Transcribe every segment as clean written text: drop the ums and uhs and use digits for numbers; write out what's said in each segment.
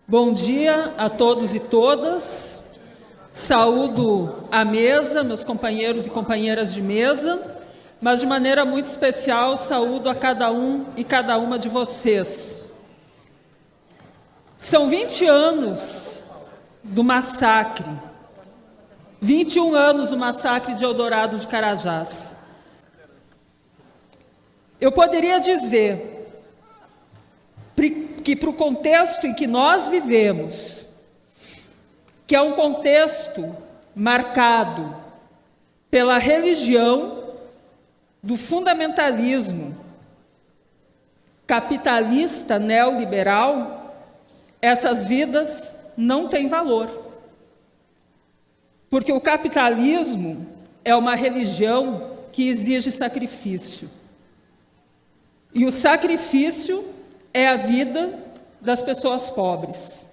Bom dia a todos e todas. Saúdo a mesa, meus companheiros e companheiras de mesa, mas de maneira muito especial saúdo a cada um e cada uma de vocês. São 20 anos do massacre, 21 anos do massacre de Eldorado de Carajás. Eu poderia dizer que para o contexto em que nós vivemos, que é um contexto marcado pela religião do fundamentalismo capitalista neoliberal, essas vidas não têm valor. Porque o capitalismo é uma religião que exige sacrifício. E o sacrifício é a vida das pessoas pobres.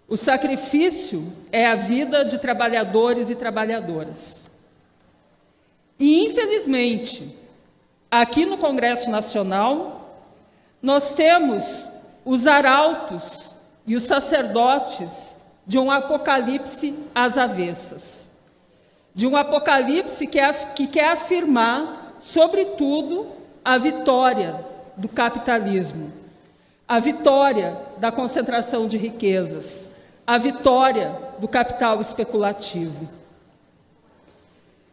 O sacrifício é a vida de trabalhadores e trabalhadoras. E, infelizmente, aqui no Congresso Nacional, nós temos os arautos e os sacerdotes de um apocalipse às avessas. De um apocalipse que quer afirmar, sobretudo, a vitória do capitalismo, a vitória da concentração de riquezas, a vitória do capital especulativo.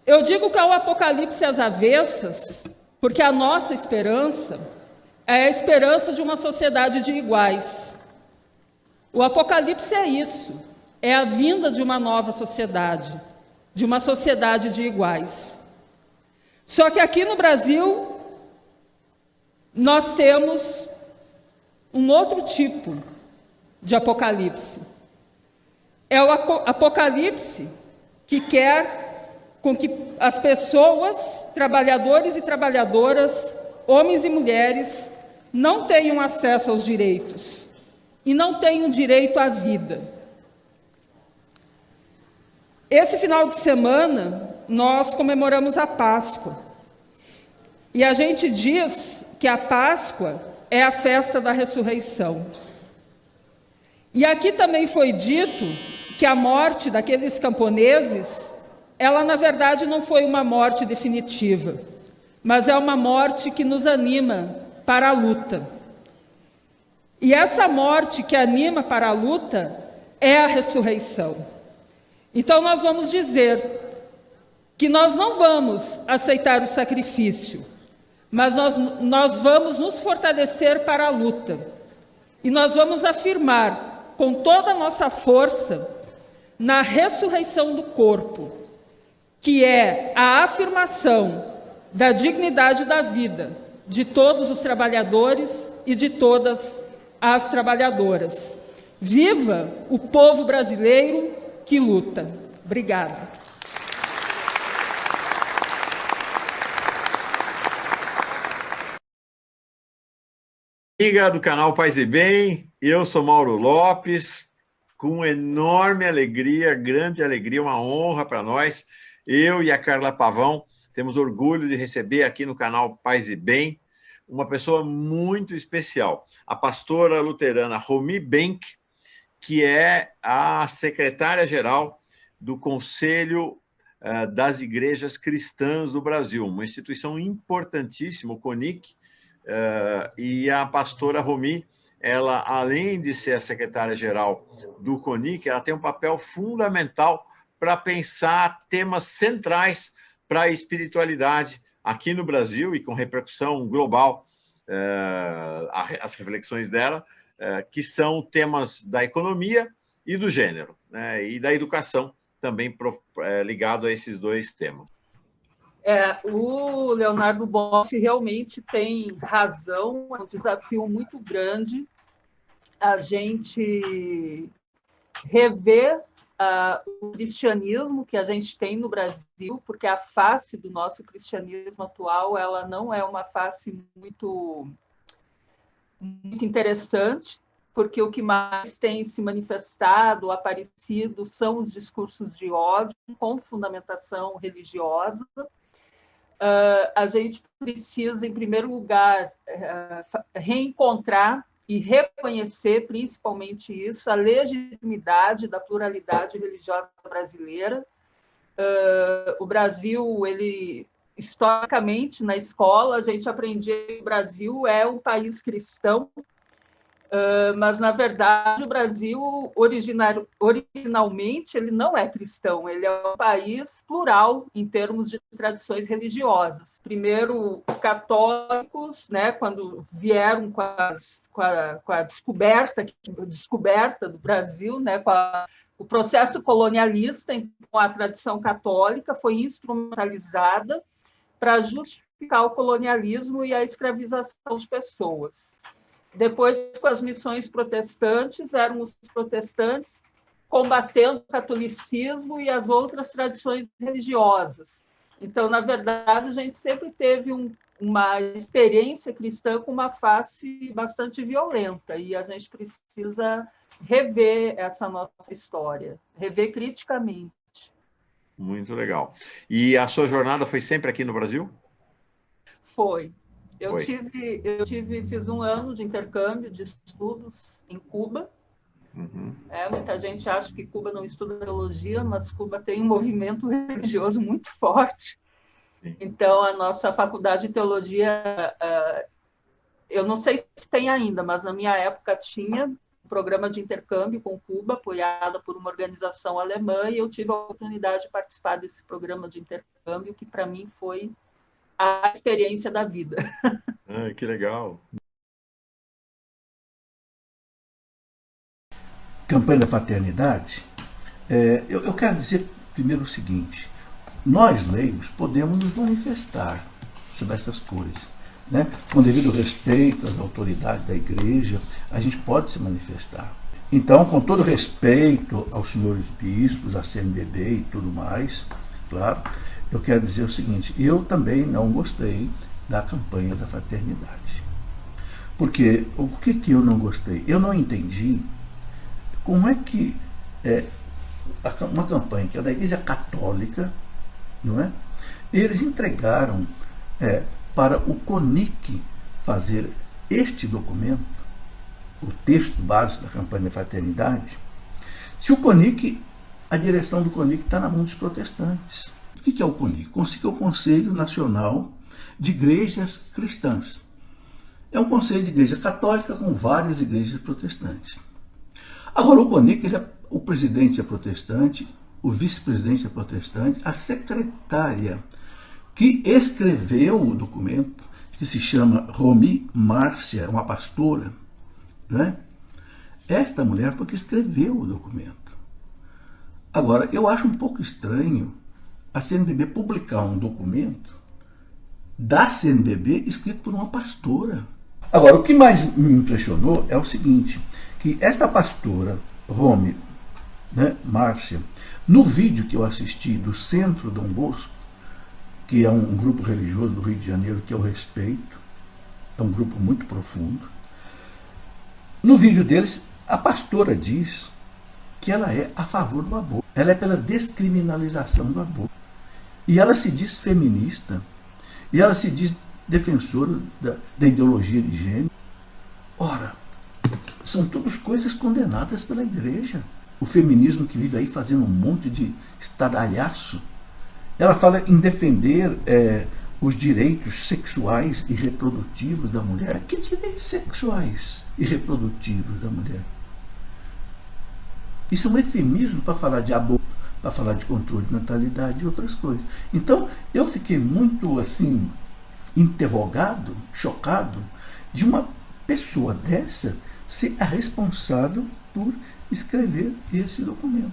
Eu digo que é o apocalipse às avessas, porque a nossa esperança é a esperança de uma sociedade de iguais. O apocalipse é isso, é a vinda de uma nova sociedade, de uma sociedade de iguais. Só que aqui no Brasil, nós temos um outro tipo de apocalipse. É o apocalipse que quer com que as pessoas, trabalhadores e trabalhadoras, homens e mulheres, não tenham acesso aos direitos e não tenham direito à vida. Esse final de semana, nós comemoramos a Páscoa. E a gente diz que a Páscoa é a festa da ressurreição. E aqui também foi dito que a morte daqueles camponeses, ela na verdade não foi uma morte definitiva, mas é uma morte que nos anima para a luta. E essa morte que anima para a luta é a ressurreição. Então nós vamos dizer que nós não vamos aceitar o sacrifício, mas nós vamos nos fortalecer para a luta. E nós vamos afirmar com toda a nossa força na ressurreição do corpo, que é a afirmação da dignidade da vida de todos os trabalhadores e de todas as trabalhadoras. Viva o povo brasileiro que luta. Obrigada. Amiga do canal Paz e Bem, eu sou Mauro Lopes, com enorme alegria, grande alegria, uma honra para nós. Eu e a Carla Pavão temos orgulho de receber aqui no canal Paz e Bem uma pessoa muito especial, a pastora luterana Romi Benck, que é a secretária-geral do Conselho das Igrejas Cristãs do Brasil, uma instituição importantíssima, o CONIC. E a pastora Romi, ela, além de ser a secretária-geral do CONIC, ela tem um papel fundamental para pensar temas centrais para a espiritualidade aqui no Brasil e com repercussão global, as reflexões dela, que são temas da economia e do gênero, né, e da educação, também ligado a esses dois temas. O Leonardo Boff realmente tem razão, é um desafio muito grande a gente rever o cristianismo que a gente tem no Brasil, porque a face do nosso cristianismo atual, ela não é uma face muito interessante, porque o que mais tem se manifestado, aparecido, são os discursos de ódio com fundamentação religiosa. A gente precisa, em primeiro lugar, reencontrar e reconhecer, principalmente isso, a legitimidade da pluralidade religiosa brasileira. O Brasil, ele, historicamente, na escola, a gente aprendia que o Brasil é um país cristão, mas, na verdade, o Brasil, originalmente, ele não é cristão, ele é um país plural em termos de tradições religiosas. Primeiro, católicos, né, quando vieram com a descoberta do Brasil, né, o processo colonialista, então a tradição católica foi instrumentalizada para justificar o colonialismo e a escravização de pessoas. Depois, com as missões protestantes, eram os protestantes combatendo o catolicismo e as outras tradições religiosas. Então, na verdade, a gente sempre teve uma experiência cristã com uma face bastante violenta, e a gente precisa rever essa nossa história, rever criticamente. Muito legal. E a sua jornada foi sempre aqui no Brasil? Foi. Fiz um ano de intercâmbio de estudos em Cuba. Uhum. Muita gente acha que Cuba não estuda teologia, mas Cuba tem um movimento religioso muito forte. Sim. Então, a nossa faculdade de teologia, eu não sei se tem ainda, mas na minha época tinha um programa de intercâmbio com Cuba, apoiada por uma organização alemã, e eu tive a oportunidade de participar desse programa de intercâmbio, que para mim foi a experiência da vida. Que legal. Campanha da Fraternidade, eu quero dizer primeiro o seguinte: nós, leigos, podemos nos manifestar sobre essas coisas, né? Com devido respeito às autoridades da igreja, a gente pode se manifestar. Então, com todo respeito aos senhores bispos, à CNBB e tudo mais, claro, eu quero dizer o seguinte: eu também não gostei da campanha da fraternidade. Porque o que eu não gostei? Eu não entendi como é que uma campanha que é da Igreja Católica, não é? Eles entregaram para o CONIC fazer este documento, o texto básico da campanha da fraternidade, se o CONIC, a direção do CONIC está na mão dos protestantes. O que é o CONIC? O CONIC é o Conselho Nacional de Igrejas Cristãs. É um conselho de igreja católica com várias igrejas protestantes. Agora, o CONIC, o presidente é protestante, o vice-presidente é protestante, a secretária que escreveu o documento, que se chama Romi Márcia, uma pastora, né? Esta mulher foi que escreveu o documento. Agora, eu acho um pouco estranho a CNBB publicar um documento da CNBB escrito por uma pastora. Agora, o que mais me impressionou é o seguinte, que essa pastora, Romi, né, Márcia, no vídeo que eu assisti do Centro Dom Bosco, que é um grupo religioso do Rio de Janeiro que eu respeito, é um grupo muito profundo, no vídeo deles, a pastora diz que ela é a favor do aborto, ela é pela descriminalização do aborto, e ela se diz feminista, e ela se diz defensora da ideologia de gênero. Ora, são todas coisas condenadas pela igreja. O feminismo que vive aí fazendo um monte de estadalhaço. Ela fala em defender os direitos sexuais e reprodutivos da mulher. Que direitos sexuais e reprodutivos da mulher? Isso é um eufemismo para falar de aborto, para falar de controle de natalidade e outras coisas. Então, eu fiquei muito, assim, interrogado, chocado, de uma pessoa dessa ser a responsável por escrever esse documento.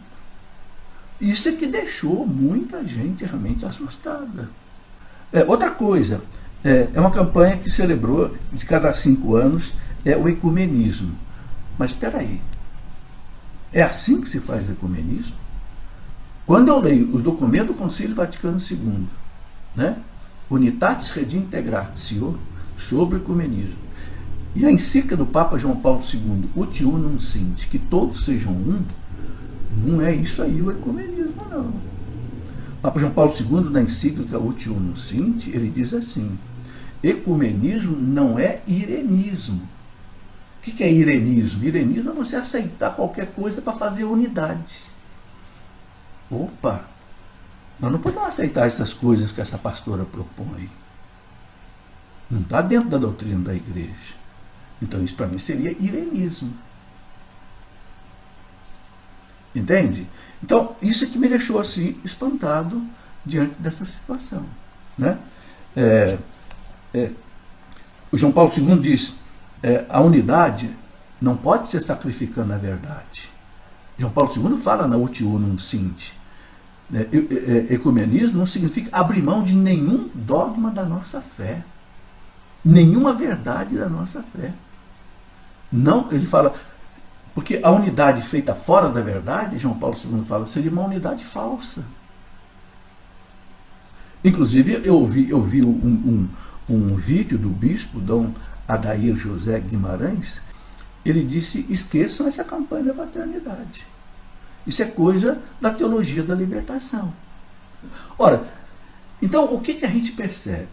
Isso é que deixou muita gente realmente assustada. Outra coisa, é uma campanha que celebrou, de cada 5 anos, o ecumenismo. Mas espera aí, é assim que se faz o ecumenismo? Quando eu leio os documentos do Concílio Vaticano II, né, Unitatis Redintegratio, sobre o ecumenismo, e a encíclica do Papa João Paulo II, Ut Unum Sint, que todos sejam um, não é isso aí o ecumenismo, não. O Papa João Paulo II, na encíclica Ut Unum Sint, ele diz assim: ecumenismo não é irenismo. O que é irenismo? Irenismo é você aceitar qualquer coisa para fazer unidade. Opa! Nós não podemos aceitar essas coisas que essa pastora propõe. Não está dentro da doutrina da igreja. Então isso para mim seria irenismo. Entende? Então isso é que me deixou assim espantado diante dessa situação, né? O João Paulo II diz, a unidade não pode ser sacrificando a verdade. João Paulo II fala na Utiu Num Sint. Ecumenismo não significa abrir mão de nenhum dogma da nossa fé, nenhuma verdade da nossa fé. Não, ele fala, porque a unidade feita fora da verdade, João Paulo II fala, seria uma unidade falsa. Inclusive, eu vi um vídeo do bispo Dom Adair José Guimarães. Ele disse, esqueçam essa campanha da paternidade. Isso é coisa da teologia da libertação. Ora, então o que a gente percebe?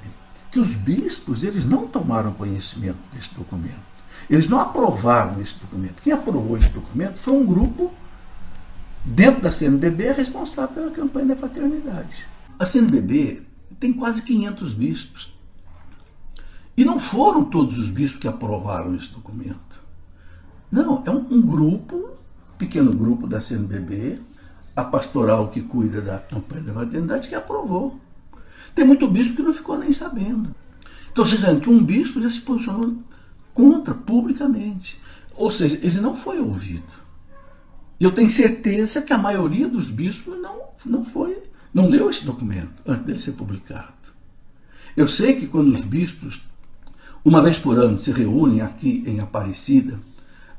Que os bispos, eles não tomaram conhecimento desse documento. Eles não aprovaram esse documento. Quem aprovou esse documento foi um grupo dentro da CNBB responsável pela campanha da fraternidade. A CNBB tem quase 500 bispos. E não foram todos os bispos que aprovaram esse documento. Não, é um grupo, pequeno grupo da CNBB, a pastoral que cuida da campanha da fraternidade, que aprovou. Tem muito bispo que não ficou nem sabendo. Então, vocês sabem que um bispo já se posicionou contra publicamente. Ou seja, ele não foi ouvido. E eu tenho certeza que a maioria dos bispos não leu esse documento antes dele ser publicado. Eu sei que quando os bispos, uma vez por ano, se reúnem aqui em Aparecida,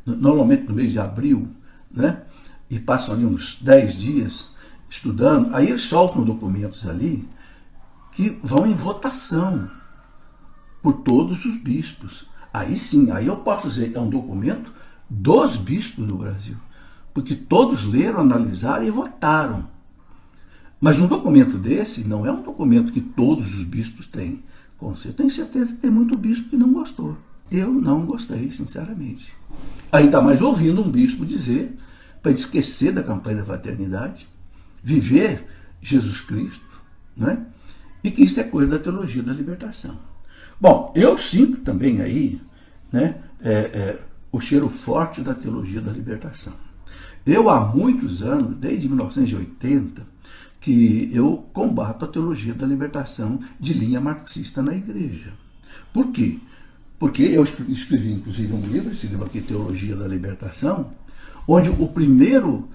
normalmente no mês de abril, né, e passam ali uns 10 dias estudando, aí eles soltam documentos ali que vão em votação por todos os bispos. Aí sim, aí eu posso dizer, é um documento dos bispos do Brasil, porque todos leram, analisaram e votaram. Mas um documento desse não é um documento que todos os bispos têm. Eu tenho certeza que tem muito bispo que não gostou. Eu não gostei, sinceramente. Ainda mais ouvindo um bispo dizer, para esquecer da campanha da fraternidade, viver Jesus Cristo, né? E que isso é coisa da teologia da libertação. Bom, eu sinto também aí, né, o cheiro forte da teologia da libertação. Eu há muitos anos, desde 1980, que eu combato a teologia da libertação de linha marxista na igreja. Por quê? Porque eu escrevi, inclusive, um livro, esse livro aqui, Teologia da Libertação, onde o primeiro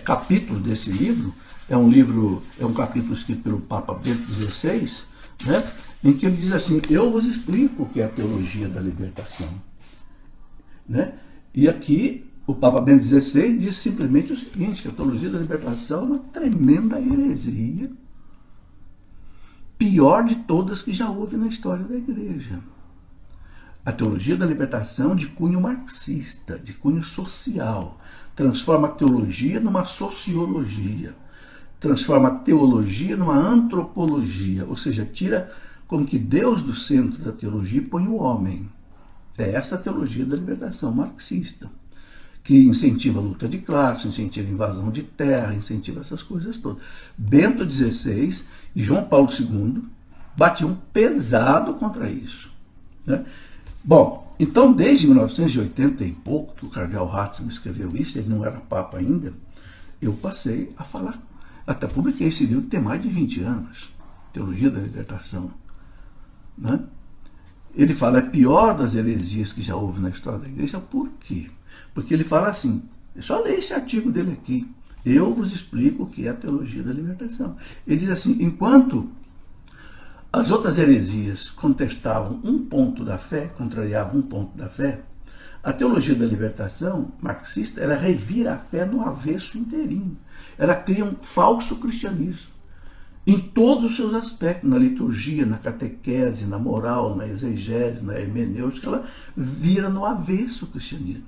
capítulo desse livro é um capítulo escrito pelo Papa Bento XVI, né, em que ele diz assim, eu vos explico o que é a teologia da libertação. Né? E aqui o Papa Bento XVI diz simplesmente o seguinte, que a teologia da libertação é uma tremenda heresia, pior de todas que já houve na história da igreja. A teologia da libertação de cunho marxista, de cunho social, transforma a teologia numa sociologia, transforma a teologia numa antropologia, ou seja, tira como que Deus do centro da teologia e põe o homem. É essa a teologia da libertação marxista, que incentiva a luta de classes, incentiva a invasão de terra, incentiva essas coisas todas. Bento XVI e João Paulo II batiam pesado contra isso, né? Bom, então desde 1980 e pouco, que o cardeal Ratzinger escreveu isso, ele não era papa ainda, eu passei a falar, até publiquei esse livro que tem mais de 20 anos, Teologia da Libertação, né? Ele fala, é pior das heresias que já houve na história da igreja. Por quê? Porque ele fala assim, só leia esse artigo dele aqui, eu vos explico o que é a teologia da libertação. Ele diz assim, enquanto as outras heresias contestavam um ponto da fé, contrariavam um ponto da fé, a teologia da libertação marxista, ela revira a fé no avesso inteirinho. Ela cria um falso cristianismo, em todos os seus aspectos, na liturgia, na catequese, na moral, na exegese, na hermenêutica, ela vira no avesso o cristianismo.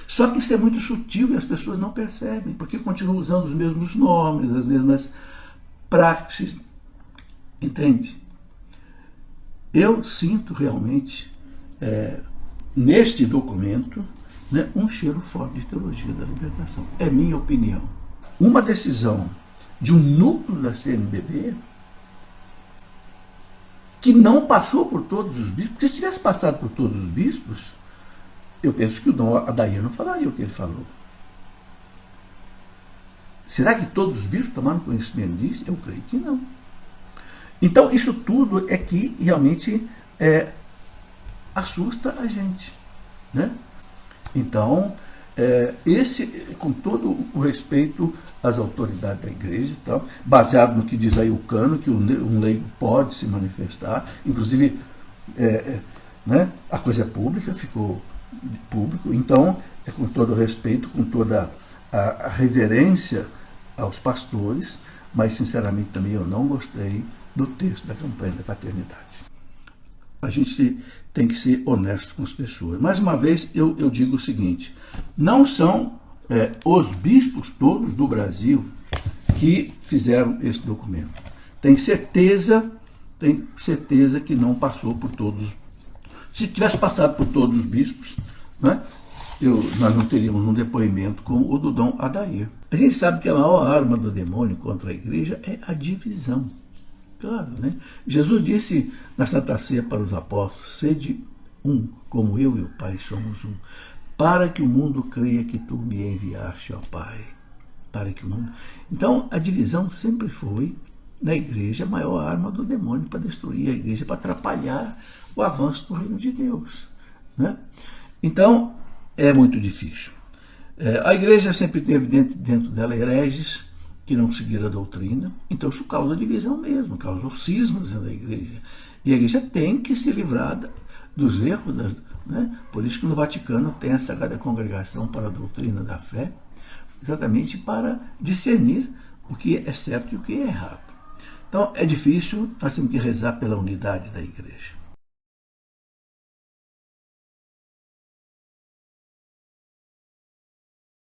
Só que isso é muito sutil e as pessoas não percebem, porque continuam usando os mesmos nomes, as mesmas praxes, entende? Eu sinto realmente, neste documento, né, um cheiro forte de teologia da libertação. É minha opinião. Uma decisão de um núcleo da CNBB que não passou por todos os bispos, porque se tivesse passado por todos os bispos, eu penso que o Dom Adair não falaria o que ele falou. Será que todos os bispos tomaram conhecimento disso? Eu creio que não. Então, isso tudo é que realmente assusta a gente, né? Então, com todo o respeito às autoridades da igreja, e tal, baseado no que diz aí o Cano, que um leigo pode se manifestar, inclusive né, a coisa é pública, ficou público, então, com todo o respeito, com toda a reverência aos pastores, mas sinceramente também eu não gostei do texto da campanha da paternidade. A gente tem que ser honesto com as pessoas. Mais uma vez, eu digo o seguinte, não são os bispos todos do Brasil que fizeram esse documento. Tenho certeza que não passou por todos. Se tivesse passado por todos os bispos, né, nós não teríamos um depoimento como o do Dom Adair. A gente sabe que a maior arma do demônio contra a igreja é a divisão. Claro, né? Jesus disse na Santa Ceia para os apóstolos, sede um, como eu e o Pai somos um, para que o mundo creia que tu me enviaste, ó Pai. Para que o mundo... Então, a divisão sempre foi, na igreja, a maior arma do demônio para destruir a igreja, para atrapalhar o avanço do reino de Deus, né? Então, é muito difícil. A igreja sempre teve dentro dela hereges que não seguiram a doutrina, então isso causa divisão mesmo, causa cismas da igreja. E a igreja tem que se livrar dos erros, né? Por isso que no Vaticano tem a Sagrada Congregação para a Doutrina da Fé, exatamente para discernir o que é certo e o que é errado. Então é difícil, nós temos que rezar pela unidade da igreja.